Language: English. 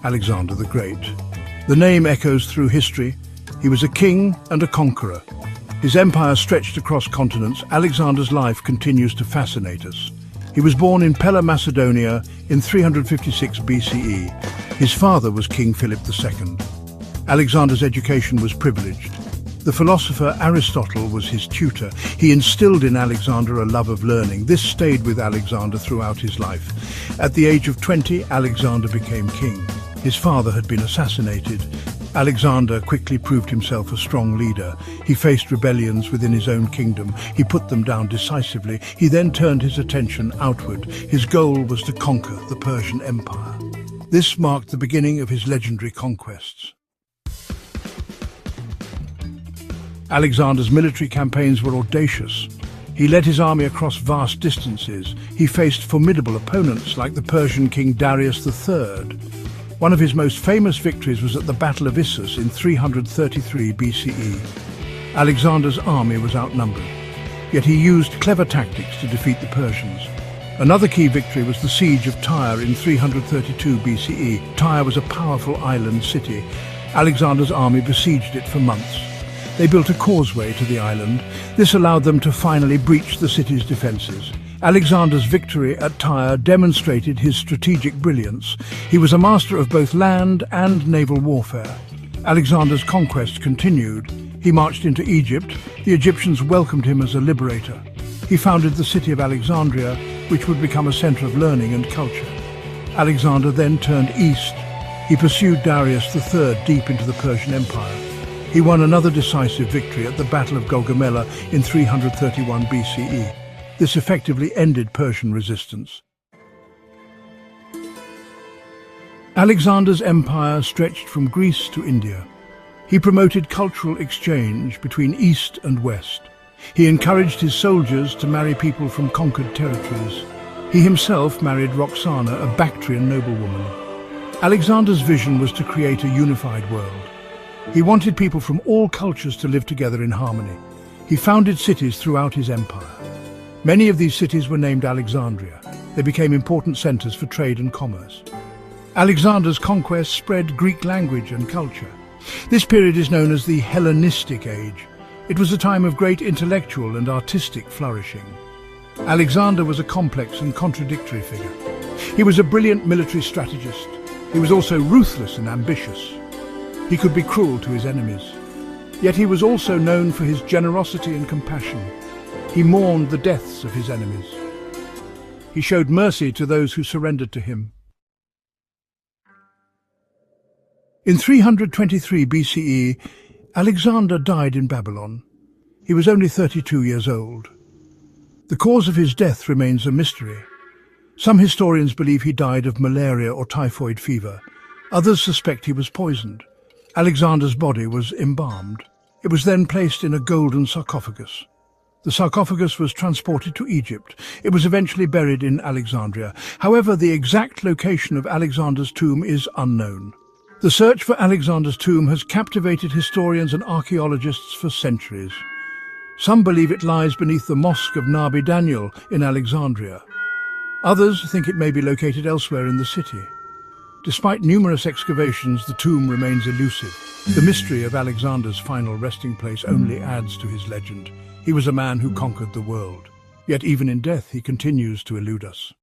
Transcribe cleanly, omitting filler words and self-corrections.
Alexander the Great. The name echoes through history. He was a king and a conqueror. His empire stretched across continents. Alexander's life continues to fascinate us. He was born in Pella, Macedonia in 356 BCE. His father was King Philip II. Alexander's education was privileged. The philosopher Aristotle was his tutor. He instilled in Alexander a love of learning. This stayed with Alexander throughout his life. At the age of 20, Alexander became king. His father had been assassinated. Alexander quickly proved himself a strong leader. He faced rebellions within his own kingdom. He put them down decisively. He then turned his attention outward. His goal was to conquer the Persian Empire. This marked the beginning of his legendary conquests. Alexander's military campaigns were audacious. He led his army across vast distances. He faced formidable opponents like the Persian king Darius III. One of his most famous victories was at the Battle of Issus in 333 BCE. Alexander's army was outnumbered, yet he used clever tactics to defeat the Persians. Another key victory was the siege of Tyre in 332 BCE. Tyre was a powerful island city. Alexander's army besieged it for months. They built a causeway to the island. This allowed them to finally breach the city's defences. Alexander's victory at Tyre demonstrated his strategic brilliance. He was a master of both land and naval warfare. Alexander's conquest continued. He marched into Egypt. The Egyptians welcomed him as a liberator. He founded the city of Alexandria, which would become a centre of learning and culture. Alexander then turned east. He pursued Darius III deep into the Persian Empire. He won another decisive victory at the Battle of Gaugamela in 331 BCE. This effectively ended Persian resistance. Alexander's empire stretched from Greece to India. He promoted cultural exchange between East and West. He encouraged his soldiers to marry people from conquered territories. He himself married Roxana, a Bactrian noblewoman. Alexander's vision was to create a unified world. He wanted people from all cultures to live together in harmony. He founded cities throughout his empire. Many of these cities were named Alexandria. They became important centres for trade and commerce. Alexander's conquest spread Greek language and culture. This period is known as the Hellenistic Age. It was a time of great intellectual and artistic flourishing. Alexander was a complex and contradictory figure. He was a brilliant military strategist. He was also ruthless and ambitious. He could be cruel to his enemies. Yet he was also known for his generosity and compassion. He mourned the deaths of his enemies. He showed mercy to those who surrendered to him. In 323 BCE, Alexander died in Babylon. He was only 32 years old. The cause of his death remains a mystery. Some historians believe he died of malaria or typhoid fever. Others suspect he was poisoned. Alexander's body was embalmed. It was then placed in a golden sarcophagus. The sarcophagus was transported to Egypt. It was eventually buried in Alexandria. However, the exact location of Alexander's tomb is unknown. The search for Alexander's tomb has captivated historians and archaeologists for centuries. Some believe it lies beneath the Mosque of Nabi Daniel in Alexandria. Others think it may be located elsewhere in the city. Despite numerous excavations, the tomb remains elusive. The mystery of Alexander's final resting place only adds to his legend. He was a man who conquered the world. Yet even in death, he continues to elude us.